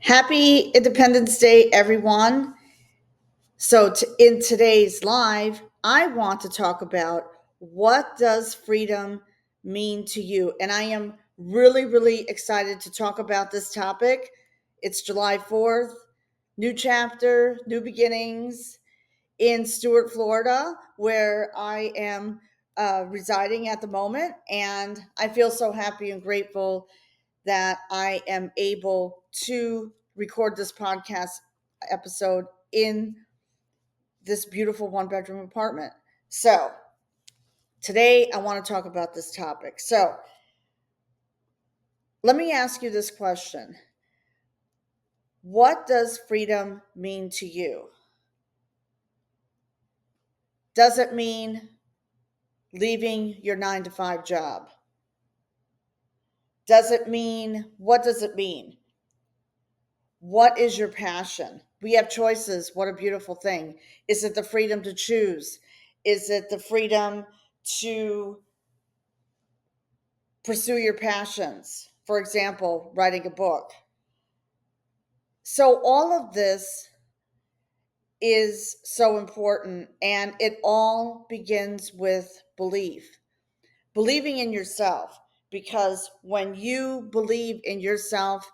Happy Independence Day, everyone. In today's live, I want to talk about what does freedom mean to you? And I am really, really excited to talk about this topic. It's July 4th, new chapter, new beginnings in Stuart, Florida, where I am residing at the moment. And I feel so happy and grateful that I am able to record this podcast episode in this beautiful one bedroom apartment. So, today I want to talk about this topic. So, let me ask you this question. What does freedom mean to you? Does it mean leaving your 9 to 5 job? What does it mean? What is your passion? We have choices. What a beautiful thing. Is it the freedom to choose? Is it the freedom to pursue your passions? For example, writing a book. So, all of this is so important, and it all begins with belief, believing in yourself. Because when you believe in yourself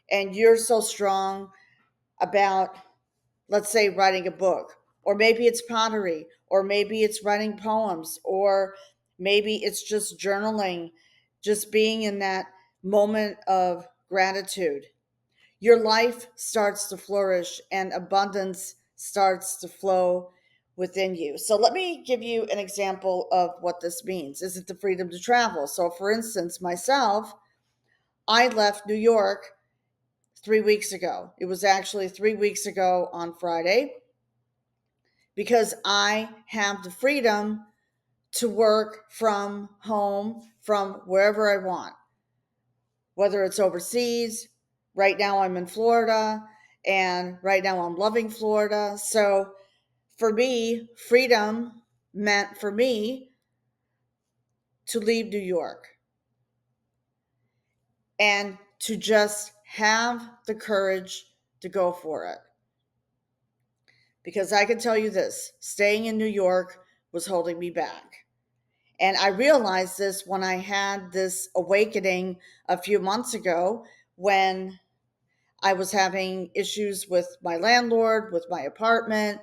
and you're so strong about, let's say, writing a book, or maybe it's pottery, or maybe it's writing poems, or maybe it's just journaling, just being in that moment of gratitude, your life starts to flourish and abundance starts to flow within you. So let me give you an example of what this means. Is it the freedom to travel? So, for instance, myself, I left New York 3 weeks ago. It was actually 3 weeks ago on Friday, because I have the freedom to work from home, from wherever I want, whether it's overseas. Right now I'm in Florida, and right now I'm loving Florida. So for me, freedom meant for me to leave New York and to just have the courage to go for it. Because I can tell you this, staying in New York was holding me back. And I realized this when I had this awakening a few months ago, when I was having issues with my landlord, with my apartment,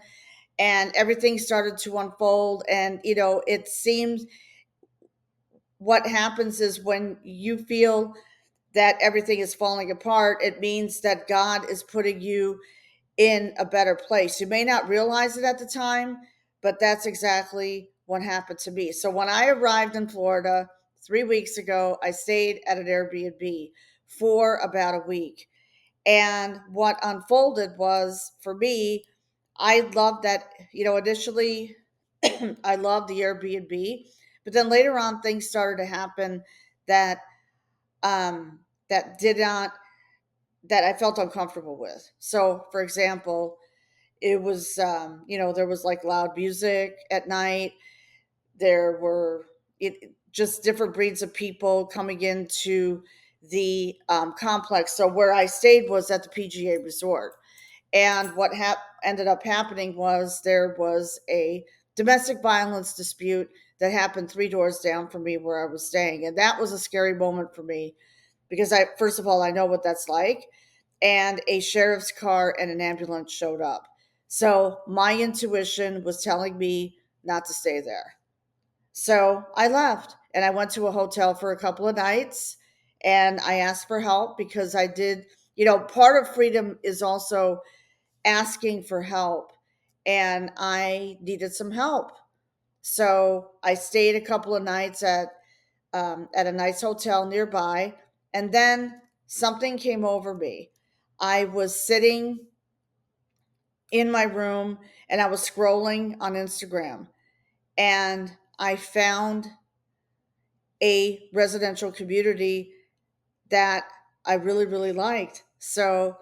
and everything started to unfold. And, it seems what happens is when you feel that everything is falling apart, it means that God is putting you in a better place. You may not realize it at the time, but that's exactly what happened to me. So when I arrived in Florida 3 weeks ago, I stayed at an Airbnb for about a week. And what unfolded was, for me, I loved that, initially I loved the Airbnb, but then later on things started to happen that um that did not that I felt uncomfortable with. So, for example, it was there was like loud music at night. There were just different breeds of people coming into the complex. So where I stayed was at the PGA Resort, and what ended up happening was there was a domestic violence dispute that happened 3 doors down from me where I was staying, and that was a scary moment for me, because I first of all, I know what that's like, and a sheriff's car and an ambulance showed up. So my intuition was telling me not to stay there. So I left and I went to a hotel for a couple of nights, and I asked for help, because I did, part of freedom is also asking for help, and I needed some help. So I stayed a couple of nights at a nice hotel nearby, and then something came over me. I was sitting in my room and I was scrolling on Instagram, and I found a residential community that I really, really liked. So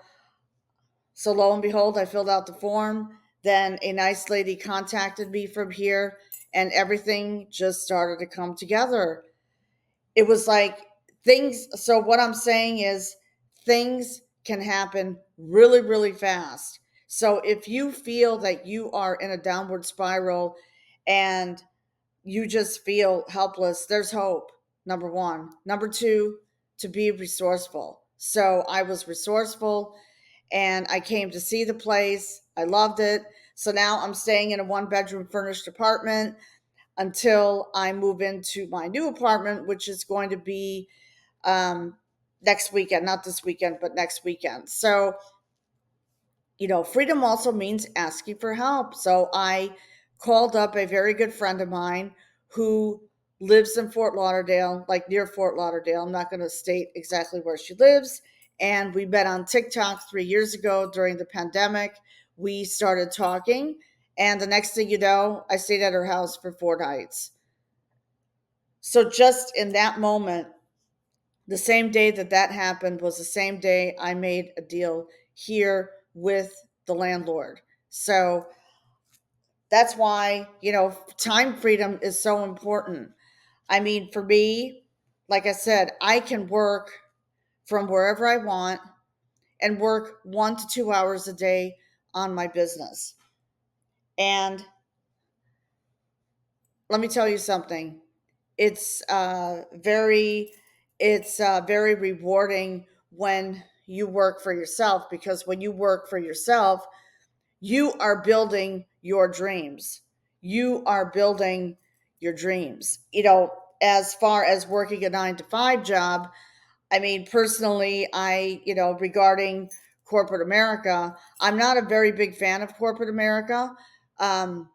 lo and behold, I filled out the form. Then a nice lady contacted me from here, and everything just started to come together. It was like things. So what I'm saying is, things can happen really, really fast. So if you feel that you are in a downward spiral and you just feel helpless, there's hope. Number one. Number two, to be resourceful. So I was resourceful and I came to see the place. I loved it. So now I'm staying in a one bedroom furnished apartment until I move into my new apartment, which is going to be um, next weekend, not this weekend, but next weekend. So, freedom also means asking for help. So I called up a very good friend of mine who lives in Fort Lauderdale, like near Fort Lauderdale. I'm not going to state exactly where she lives. And we met on TikTok 3 years ago during the pandemic. We started talking. And the next thing you know, I stayed at her house for 4 nights. So just in that moment, the same day that that happened was the same day I made a deal here with the landlord. So that's why, time freedom is so important. I mean, for me, like I said, I can work from wherever I want and work 1 to 2 hours a day on my business. And let me tell you something. It's very rewarding when you work for yourself, because when you work for yourself, you are building your dreams. You are building your dreams. As far as working a 9 to 5 job, I mean, personally, regarding corporate America, I'm not a very big fan of corporate America. Um,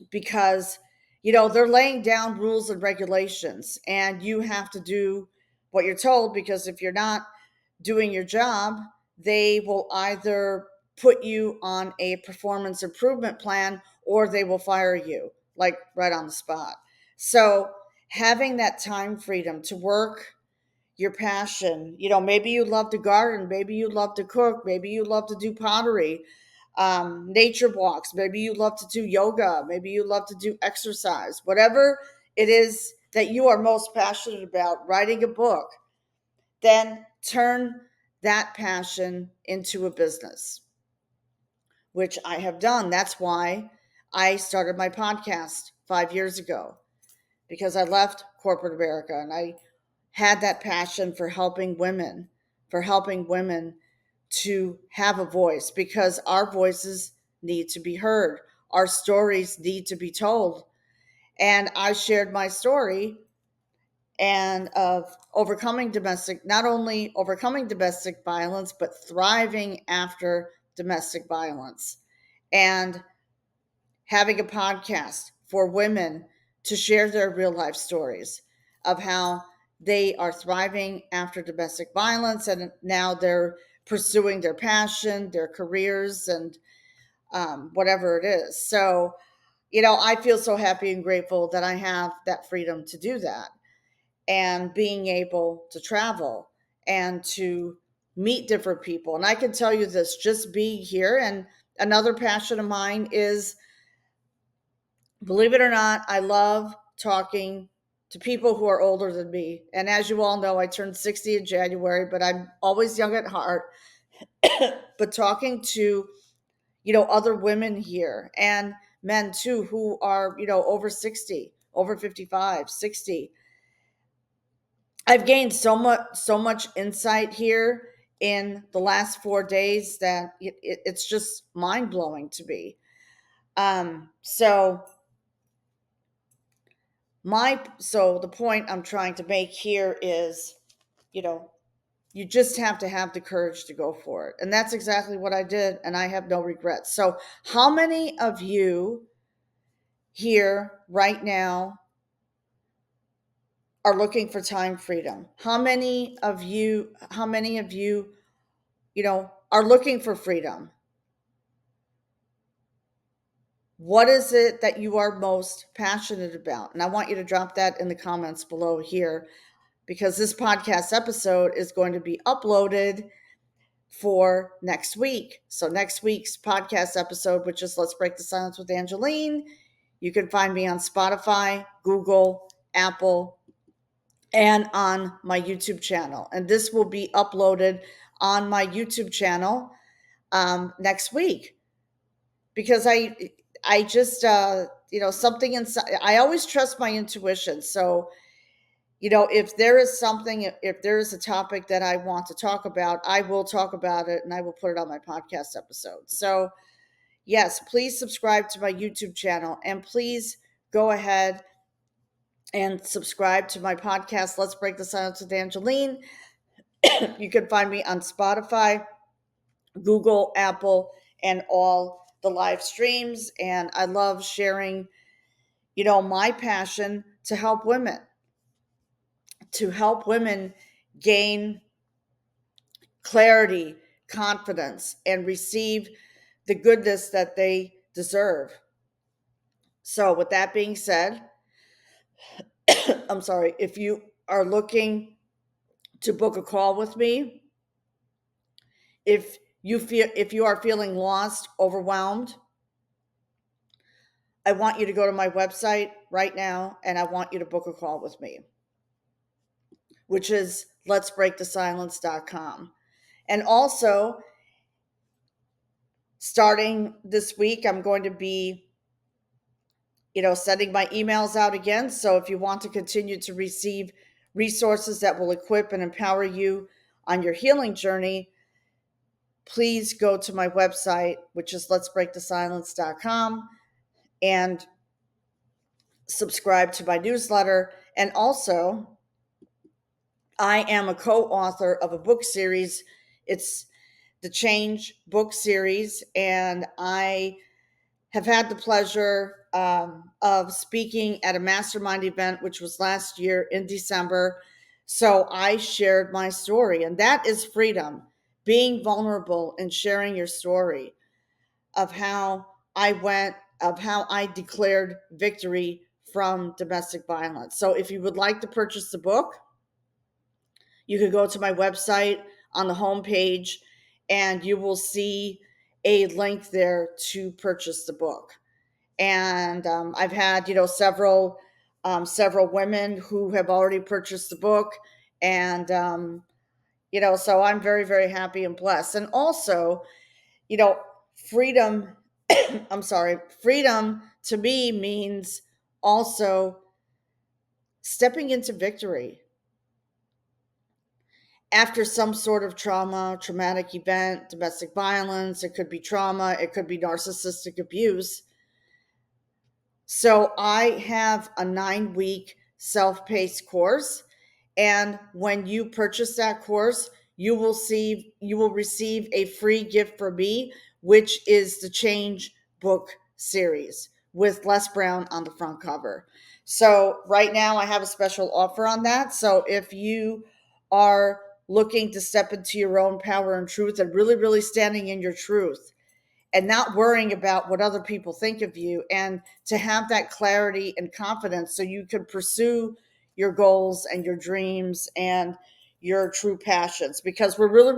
because they're laying down rules and regulations and you have to do what you're told, because if you're not doing your job, they will either put you on a performance improvement plan or they will fire you, like right on the spot. So having that time freedom to work your passion, maybe you love to garden, maybe you love to cook, maybe you love to do pottery, nature walks, maybe you love to do yoga, maybe you love to do exercise, whatever it is that you are most passionate about, writing a book, then turn that passion into a business, which I have done. That's why I started my podcast 5 years ago, because I left corporate America and I had that passion for helping women to have a voice, because our voices need to be heard. Our stories need to be told. And I shared my story and of not only overcoming domestic violence, but thriving after domestic violence, and having a podcast for women to share their real life stories of how they are thriving after domestic violence and now they're pursuing their passion, their careers, and whatever it is. So, I feel so happy and grateful that I have that freedom to do that, and being able to travel and to meet different people. And I can tell you this, just being here. And another passion of mine is, believe it or not, I love talking to people who are older than me. And as you all know, I turned 60 in January, but I'm always young at heart. But talking to, other women here and men too, who are, over 60, over 55, 60. I've gained so much insight here in the last 4 days that it's just mind blowing to me. So the point I'm trying to make here is, you know, you just have to have the courage to go for it. And that's exactly what I did. And I have no regrets. So how many of you here right now are looking for time freedom? How many of you, are looking for freedom? What is it that you are most passionate about? And I want you to drop that in the comments below here, because this podcast episode is going to be uploaded for next week. So next week's podcast episode, which is Let's Break the Silence with Angeline, you can find me on Spotify, Google, Apple, and on my YouTube channel. And this will be uploaded on my YouTube channel next week, because I just something inside. I always trust my intuition. So if there is something, if there is a topic that I want to talk about, I will talk about it and I will put it on my podcast episode. So yes, please subscribe to my YouTube channel, and please go ahead and subscribe to my podcast, Let's Break the Silence with Angeline. You can find me on Spotify, Google, Apple, and all the live streams. And I love sharing, my passion to help women gain clarity, confidence, and receive the goodness that they deserve. So, with that being said, I'm sorry, if you are looking to book a call with me, if you are feeling lost, overwhelmed, I want you to go to my website right now and I want you to book a call with me, which is letsbreakthesilence.com. And also, starting this week, I'm going to be sending my emails out again. So if you want to continue to receive resources that will equip and empower you on your healing journey, please go to my website, which is letsbreakthesilence.com, and subscribe to my newsletter. And also, I am a co-author of a book series. It's the Change book series, and I have had the pleasure of speaking at a mastermind event, which was last year in December. So I shared my story, and that is freedom, being vulnerable and sharing your story of how of how I declared victory from domestic violence. So if you would like to purchase the book, you could go to my website on the homepage and you will see a link there to purchase the book. And I've had several women who have already purchased the book, and so I'm very, very happy and blessed. And also, you know freedom I'm sorry, freedom to me means also stepping into victory after some sort of traumatic event, domestic violence. It could be trauma, it could be narcissistic abuse. So I have a 9-week self-paced course, and when you purchase that course, you will receive a free gift from me, which is the Change book series with Les Brown on the front cover. So right now I have a special offer on that. So if you are looking to step into your own power and truth and really, really standing in your truth, and not worrying about what other people think of you, and to have that clarity and confidence so you can pursue your goals and your dreams and your true passions, because we are really,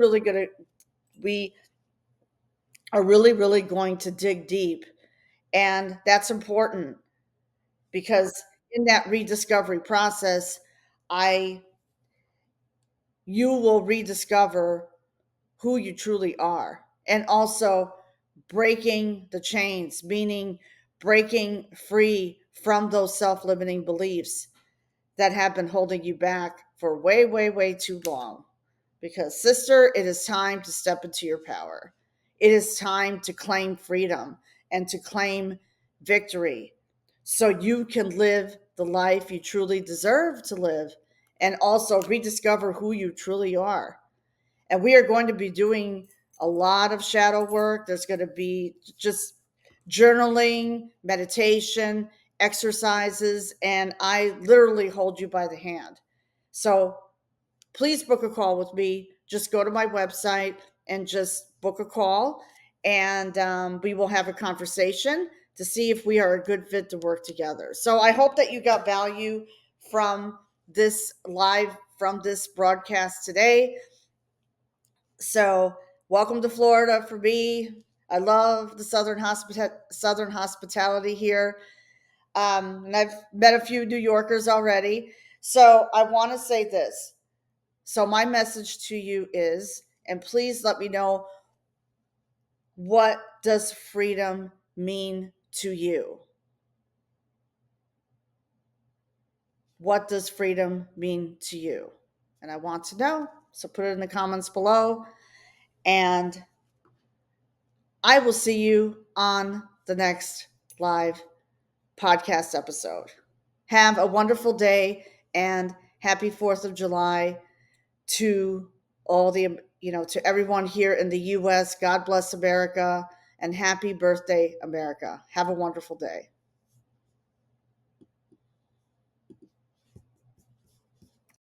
really going to dig deep. And that's important, because in that rediscovery process, I you will rediscover who you truly are. And also breaking the chains, meaning breaking free from those self limiting beliefs that have been holding you back for way, way, way too long. Because, sister, it is time to step into your power. It is time to claim freedom and to claim victory so you can live the life you truly deserve to live, and also rediscover who you truly are. And we are going to be doing a lot of shadow work. There's going to be just journaling, meditation, exercises, and I literally hold you by the hand. So please book a call with me. Just go to my website and just book a call, and we will have a conversation to see if we are a good fit to work together. So I hope that you got value from from this broadcast today. So, welcome to Florida for me. I love the Southern hospitality here, and I've met a few New Yorkers already. So, I want to say this. So, my message to you is And please let me know, what does freedom mean to you? What does freedom mean to you? And I want to know. So put it in the comments below. And I will see you on the next live podcast episode. Have a wonderful day and happy 4th of July to all the, to everyone here in the US. God bless America and happy birthday, America. Have a wonderful day.